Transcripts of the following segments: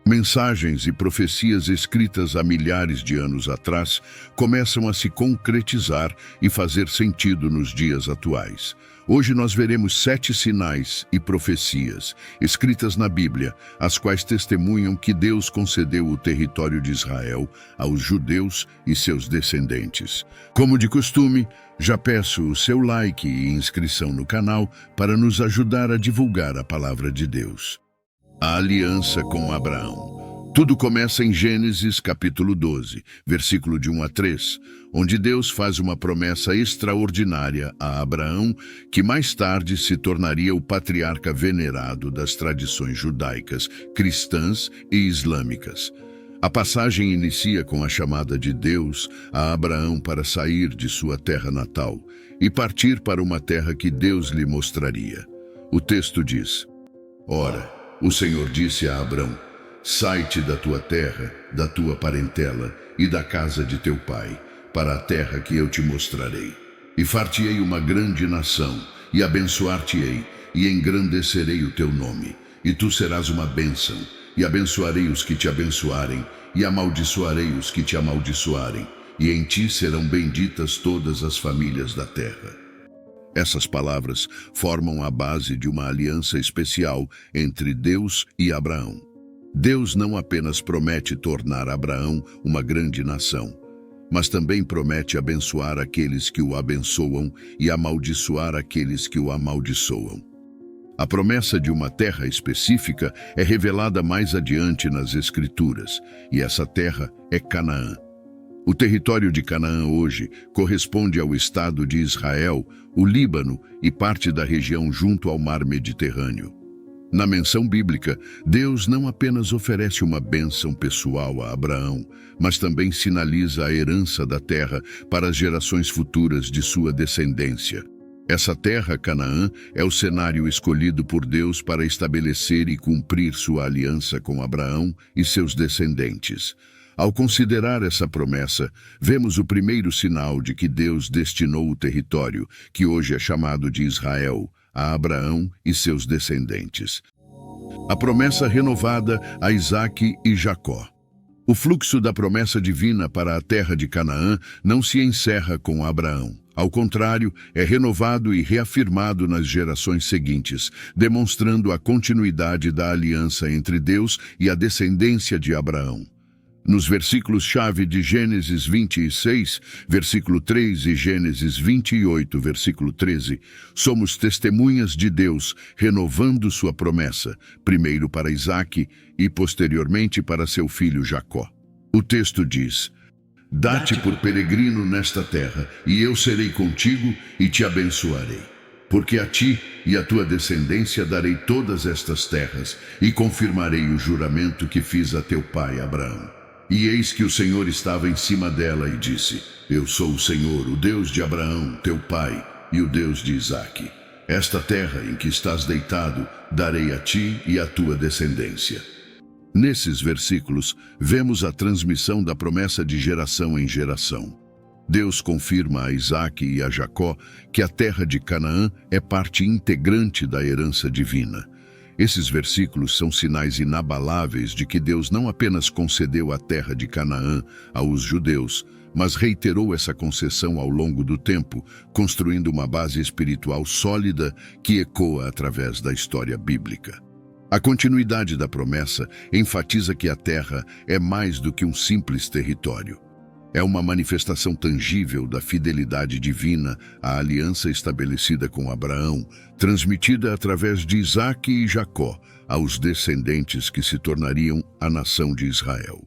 Mensagens e profecias escritas há milhares de anos atrás começam a se concretizar e fazer sentido nos dias atuais. Hoje nós veremos 7 sinais e profecias escritas na Bíblia, as quais testemunham que Deus concedeu o território de Israel aos judeus e seus descendentes. Como de costume, já peço o seu like e inscrição no canal para nos ajudar a divulgar a palavra de Deus. A aliança com Abraão. Tudo começa em Gênesis capítulo 12, versículo de 1 a 3, onde Deus faz uma promessa extraordinária a Abraão, que mais tarde se tornaria o patriarca venerado das tradições judaicas, cristãs e islâmicas. A passagem inicia com a chamada de Deus a Abraão para sair de sua terra natal e partir para uma terra que Deus lhe mostraria. O texto diz: Ora, o Senhor disse a Abrão: Sai-te da tua terra, da tua parentela e da casa de teu pai, para a terra que eu te mostrarei. E far-te-ei uma grande nação, e abençoar-te-ei, e engrandecerei o teu nome. E tu serás uma bênção, e abençoarei os que te abençoarem, e amaldiçoarei os que te amaldiçoarem, e em ti serão benditas todas as famílias da terra. Essas palavras formam a base de uma aliança especial entre Deus e Abraão. Deus não apenas promete tornar Abraão uma grande nação, mas também promete abençoar aqueles que o abençoam e amaldiçoar aqueles que o amaldiçoam. A promessa de uma terra específica é revelada mais adiante nas Escrituras, e essa terra é Canaã. O território de Canaã hoje corresponde ao estado de Israel, o Líbano e parte da região junto ao mar Mediterrâneo. Na menção bíblica, Deus não apenas oferece uma bênção pessoal a Abraão, mas também sinaliza a herança da terra para as gerações futuras de sua descendência. Essa terra, Canaã, é o cenário escolhido por Deus para estabelecer e cumprir sua aliança com Abraão e seus descendentes. Ao considerar essa promessa, vemos o primeiro sinal de que Deus destinou o território, que hoje é chamado de Israel, a Abraão e seus descendentes. A promessa renovada a Isaque e Jacó. O fluxo da promessa divina para a terra de Canaã não se encerra com Abraão. Ao contrário, é renovado e reafirmado nas gerações seguintes, demonstrando a continuidade da aliança entre Deus e a descendência de Abraão. Nos versículos-chave de Gênesis 26, versículo 3 e Gênesis 28, versículo 13, somos testemunhas de Deus renovando sua promessa, primeiro para Isaque e posteriormente para seu filho Jacó. O texto diz: Dá-te por peregrino nesta terra, e eu serei contigo e te abençoarei. Porque a ti e à tua descendência darei todas estas terras, e confirmarei o juramento que fiz a teu pai Abraão. E eis que o Senhor estava em cima dela e disse: Eu sou o Senhor, o Deus de Abraão, teu pai, e o Deus de Isaque. Esta terra em que estás deitado, darei a ti e à tua descendência. Nesses versículos, vemos a transmissão da promessa de geração em geração. Deus confirma a Isaque e a Jacó que a terra de Canaã é parte integrante da herança divina. Esses versículos são sinais inabaláveis de que Deus não apenas concedeu a terra de Canaã aos judeus, mas reiterou essa concessão ao longo do tempo, construindo uma base espiritual sólida que ecoa através da história bíblica. A continuidade da promessa enfatiza que a terra é mais do que um simples território. É uma manifestação tangível da fidelidade divina à aliança estabelecida com Abraão, transmitida através de Isaque e Jacó aos descendentes que se tornariam a nação de Israel.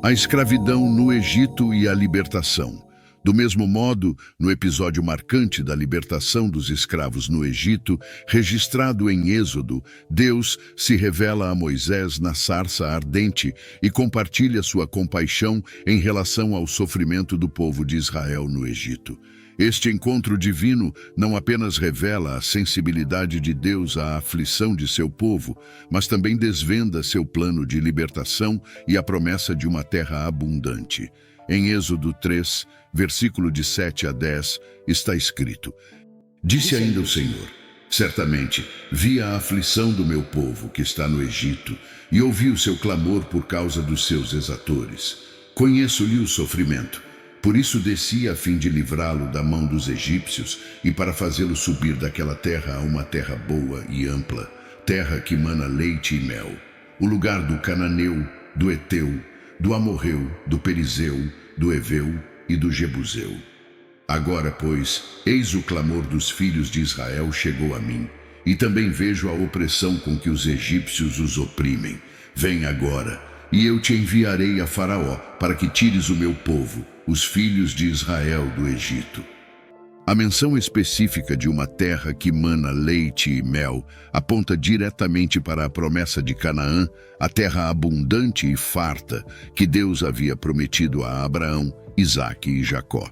A escravidão no Egito e a libertação. Do mesmo modo, no episódio marcante da libertação dos escravos no Egito, registrado em Êxodo, Deus se revela a Moisés na sarça ardente e compartilha sua compaixão em relação ao sofrimento do povo de Israel no Egito. Este encontro divino não apenas revela a sensibilidade de Deus à aflição de seu povo, mas também desvenda seu plano de libertação e a promessa de uma terra abundante. Em Êxodo 3, versículo de 7 a 10, está escrito: Disse ainda o Senhor: Certamente vi a aflição do meu povo que está no Egito, e ouvi o seu clamor por causa dos seus exatores. Conheço-lhe o sofrimento. Por isso desci a fim de livrá-lo da mão dos egípcios e para fazê-lo subir daquela terra a uma terra boa e ampla, terra que mana leite e mel, o lugar do cananeu, do Eteu, do Amorreu, do Perizeu, do Eveu e do Jebuseu. Agora, pois, eis o clamor dos filhos de Israel chegou a mim, e também vejo a opressão com que os egípcios os oprimem. Vem agora, e eu te enviarei a Faraó, para que tires o meu povo, os filhos de Israel, do Egito. A menção específica de uma terra que mana leite e mel aponta diretamente para a promessa de Canaã, a terra abundante e farta que Deus havia prometido a Abraão, Isaque e Jacó.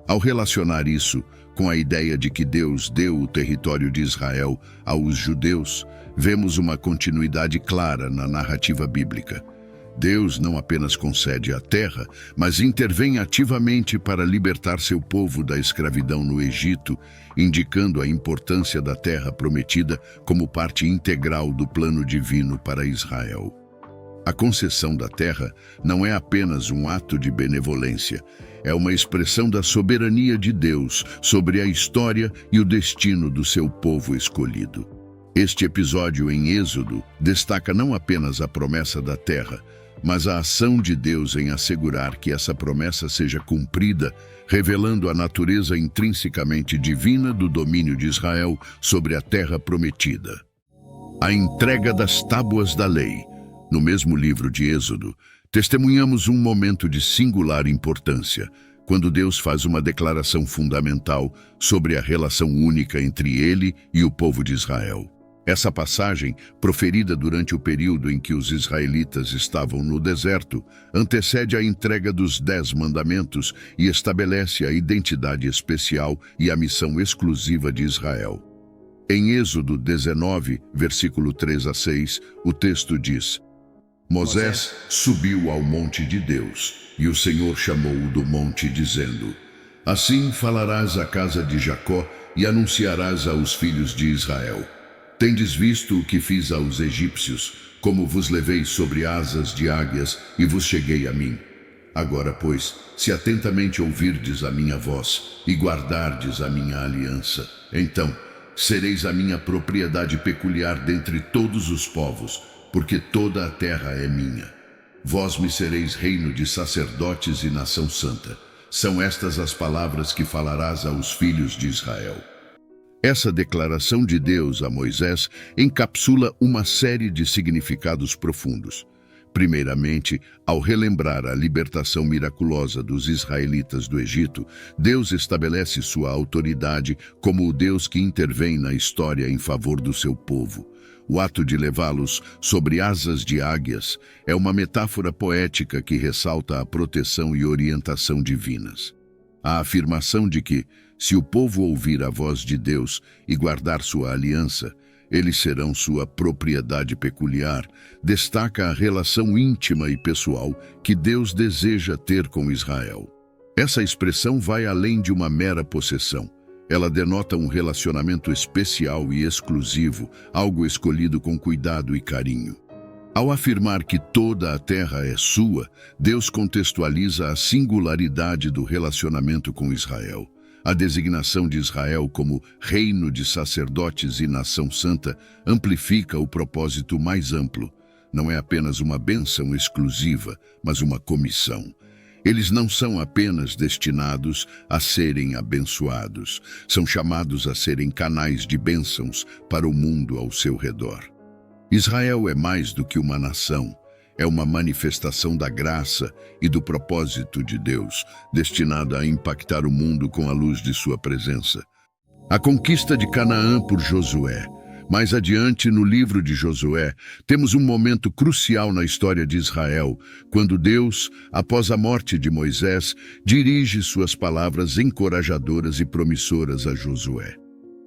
Ao relacionar isso com a ideia de que Deus deu o território de Israel aos judeus, vemos uma continuidade clara na narrativa bíblica. Deus não apenas concede a terra, mas intervém ativamente para libertar seu povo da escravidão no Egito, indicando a importância da terra prometida como parte integral do plano divino para Israel. A concessão da terra não é apenas um ato de benevolência, é uma expressão da soberania de Deus sobre a história e o destino do seu povo escolhido. Este episódio em Êxodo destaca não apenas a promessa da terra, mas a ação de Deus em assegurar que essa promessa seja cumprida, revelando a natureza intrinsecamente divina do domínio de Israel sobre a terra prometida. A entrega das tábuas da lei. No mesmo livro de Êxodo, testemunhamos um momento de singular importância, quando Deus faz uma declaração fundamental sobre a relação única entre ele e o povo de Israel. Essa passagem, proferida durante o período em que os israelitas estavam no deserto, antecede a entrega dos 10 mandamentos e estabelece a identidade especial e a missão exclusiva de Israel. Em Êxodo 19, versículo 3 a 6, o texto diz: Moisés subiu ao monte de Deus, e o Senhor chamou-o do monte, dizendo: Assim falarás à casa de Jacó e anunciarás aos filhos de Israel: Tendes visto o que fiz aos egípcios, como vos levei sobre asas de águias e vos cheguei a mim. Agora, pois, se atentamente ouvirdes a minha voz e guardardes a minha aliança, então sereis a minha propriedade peculiar dentre todos os povos, porque toda a terra é minha. Vós me sereis reino de sacerdotes e nação santa. São estas as palavras que falarás aos filhos de Israel. Essa declaração de Deus a Moisés encapsula uma série de significados profundos. Primeiramente, ao relembrar a libertação miraculosa dos israelitas do Egito, Deus estabelece sua autoridade como o Deus que intervém na história em favor do seu povo. O ato de levá-los sobre asas de águias é uma metáfora poética que ressalta a proteção e orientação divinas. A afirmação de que, se o povo ouvir a voz de Deus e guardar sua aliança, eles serão sua propriedade peculiar, destaca a relação íntima e pessoal que Deus deseja ter com Israel. Essa expressão vai além de uma mera possessão. Ela denota um relacionamento especial e exclusivo, algo escolhido com cuidado e carinho. Ao afirmar que toda a terra é sua, Deus contextualiza a singularidade do relacionamento com Israel. A designação de Israel como reino de sacerdotes e nação santa amplifica o propósito mais amplo. Não é apenas uma bênção exclusiva, mas uma comissão. Eles não são apenas destinados a serem abençoados, são chamados a serem canais de bênçãos para o mundo ao seu redor. Israel é mais do que uma nação, é uma manifestação da graça e do propósito de Deus, destinada a impactar o mundo com a luz de sua presença. A conquista de Canaã por Josué. Mais adiante, no livro de Josué, temos um momento crucial na história de Israel, quando Deus, após a morte de Moisés, dirige suas palavras encorajadoras e promissoras a Josué.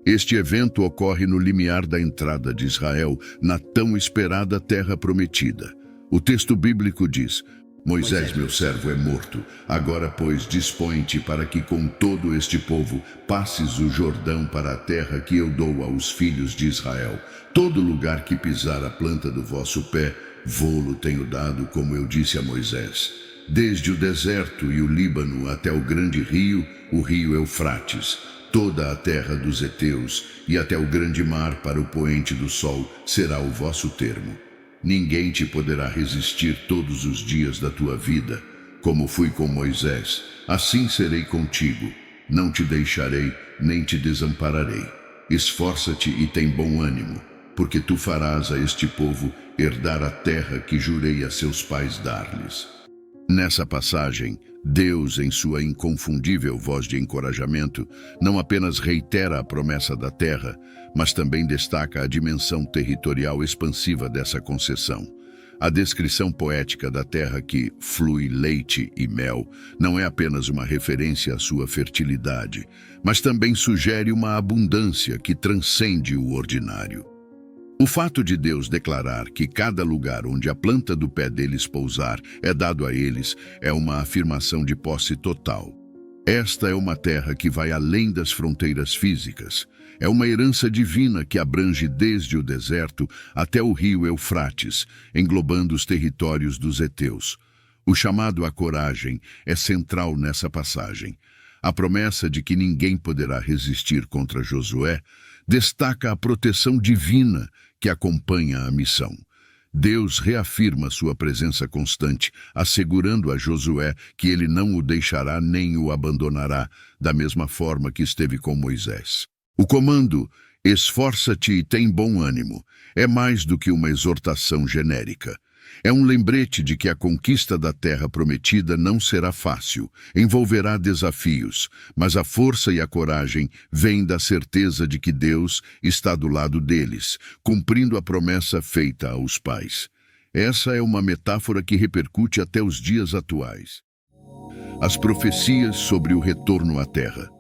Este evento ocorre no limiar da entrada de Israel na tão esperada terra prometida. O texto bíblico diz: Moisés, meu servo, é morto. Agora, pois, dispõe-te para que com todo este povo passes o Jordão para a terra que eu dou aos filhos de Israel. Todo lugar que pisar a planta do vosso pé, Vou-lo tenho dado, como eu disse a Moisés, desde o deserto e o Líbano até o grande rio, o rio Eufrates, toda a terra dos heteus e até o grande mar para o poente do sol será o vosso termo. Ninguém te poderá resistir todos os dias da tua vida. Como fui com Moisés, assim serei contigo. Não te deixarei, nem te desampararei. Esforça-te e tem bom ânimo, porque tu farás a este povo herdar a terra que jurei a seus pais dar-lhes. Nessa passagem, Deus, em sua inconfundível voz de encorajamento, não apenas reitera a promessa da terra, mas também destaca a dimensão territorial expansiva dessa concessão. A descrição poética da terra que flui leite e mel não é apenas uma referência à sua fertilidade, mas também sugere uma abundância que transcende o ordinário. O fato de Deus declarar que cada lugar onde a planta do pé deles pousar é dado a eles é uma afirmação de posse total. Esta é uma terra que vai além das fronteiras físicas. É uma herança divina que abrange desde o deserto até o rio Eufrates, englobando os territórios dos heteus. O chamado à coragem é central nessa passagem. A promessa de que ninguém poderá resistir contra Josué destaca a proteção divina que acompanha a missão. Deus reafirma sua presença constante, assegurando a Josué que ele não o deixará nem o abandonará, da mesma forma que esteve com Moisés. O comando, esforça-te e tem bom ânimo, é mais do que uma exortação genérica. É um lembrete de que a conquista da terra prometida não será fácil, envolverá desafios, mas a força e a coragem vêm da certeza de que Deus está do lado deles, cumprindo a promessa feita aos pais. Essa é uma metáfora que repercute até os dias atuais. As profecias sobre o retorno à terra.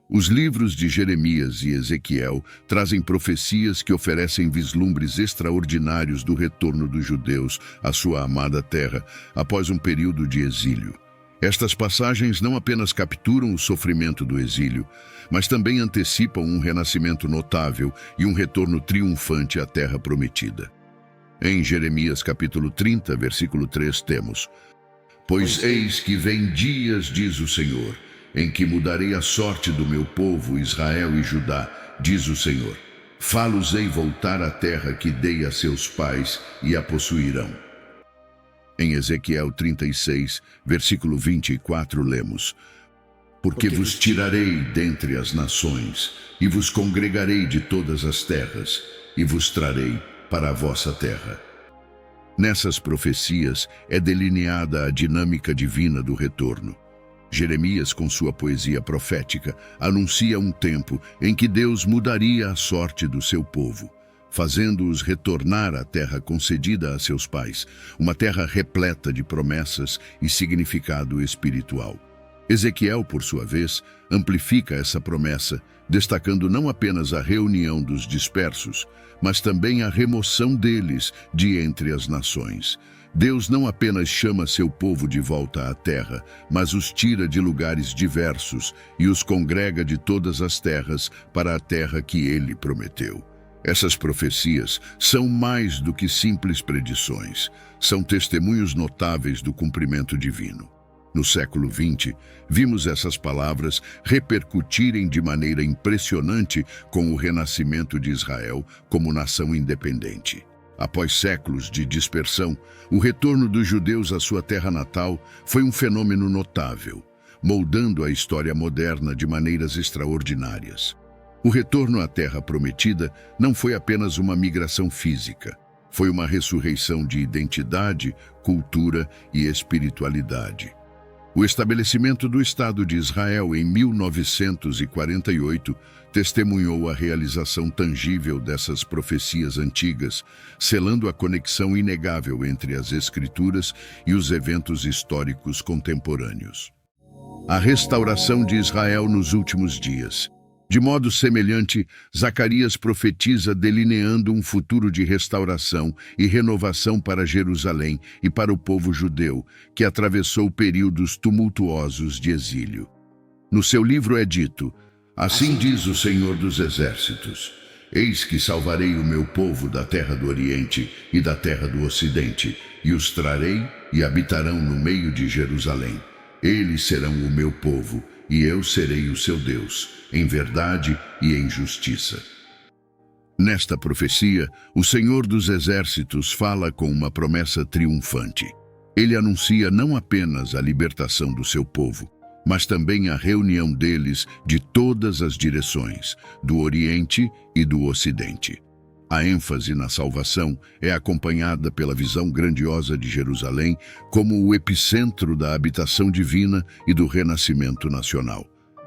Os livros de Jeremias e Ezequiel trazem profecias que oferecem vislumbres extraordinários do retorno dos judeus à sua amada terra após um período de exílio. Estas passagens não apenas capturam o sofrimento do exílio, mas também antecipam um renascimento notável e um retorno triunfante à terra prometida. Em Jeremias capítulo 30, versículo 3 temos: Pois eis que vem dias, diz o Senhor, em que mudarei a sorte do meu povo Israel e Judá, diz o Senhor. Fá-los-ei voltar à terra que dei a seus pais e a possuirão. Em Ezequiel 36, versículo 24, lemos: Porque vos tirarei dentre as nações, e vos congregarei de todas as terras, e vos trarei para a vossa terra. Nessas profecias é delineada a dinâmica divina do retorno. Jeremias, com sua poesia profética, anuncia um tempo em que Deus mudaria a sorte do seu povo, fazendo-os retornar à terra concedida a seus pais, uma terra repleta de promessas e significado espiritual. Ezequiel, por sua vez, amplifica essa promessa, destacando não apenas a reunião dos dispersos, mas também a remoção deles de entre as nações. Deus não apenas chama seu povo de volta à terra, mas os tira de lugares diversos e os congrega de todas as terras para a terra que ele prometeu. Essas profecias são mais do que simples predições, são testemunhos notáveis do cumprimento divino. No século XX, vimos essas palavras repercutirem de maneira impressionante com o renascimento de Israel como nação independente. Após séculos de dispersão, o retorno dos judeus à sua terra natal foi um fenômeno notável, moldando a história moderna de maneiras extraordinárias. O retorno à terra prometida não foi apenas uma migração física, foi uma ressurreição de identidade, cultura e espiritualidade. O estabelecimento do Estado de Israel em 1948 testemunhou a realização tangível dessas profecias antigas, selando a conexão inegável entre as Escrituras e os eventos históricos contemporâneos. A restauração de Israel nos últimos dias. De modo semelhante, Zacarias profetiza delineando um futuro de restauração e renovação para Jerusalém e para o povo judeu, que atravessou períodos tumultuosos de exílio. No seu livro é dito: Assim diz o Senhor dos Exércitos: Eis que salvarei o meu povo da terra do Oriente e da terra do Ocidente, e os trarei e habitarão no meio de Jerusalém. Eles serão o meu povo, e eu serei o seu Deus, em verdade e em justiça. Nesta profecia, o Senhor dos Exércitos fala com uma promessa triunfante. Ele anuncia não apenas a libertação do seu povo, mas também a reunião deles de todas as direções, do Oriente e do Ocidente. A ênfase na salvação é acompanhada pela visão grandiosa de Jerusalém como o epicentro da habitação divina e do renascimento nacional.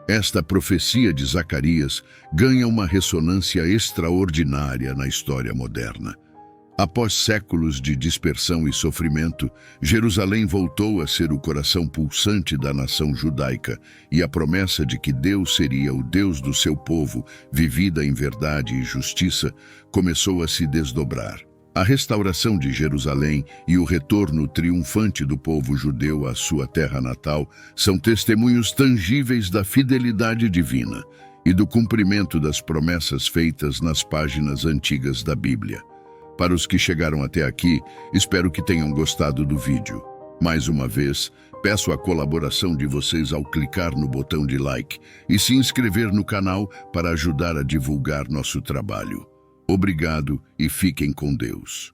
Esta profecia de Zacarias ganha uma ressonância extraordinária na história moderna. Após séculos de dispersão e sofrimento, Jerusalém voltou a ser o coração pulsante da nação judaica, e a promessa de que Deus seria o Deus do seu povo, vivida em verdade e justiça, começou a se desdobrar. A restauração de Jerusalém e o retorno triunfante do povo judeu à sua terra natal são testemunhos tangíveis da fidelidade divina e do cumprimento das promessas feitas nas páginas antigas da Bíblia. Para os que chegaram até aqui, espero que tenham gostado do vídeo. Mais uma vez, peço a colaboração de vocês ao clicar no botão de like e se inscrever no canal para ajudar a divulgar nosso trabalho. Obrigado e fiquem com Deus.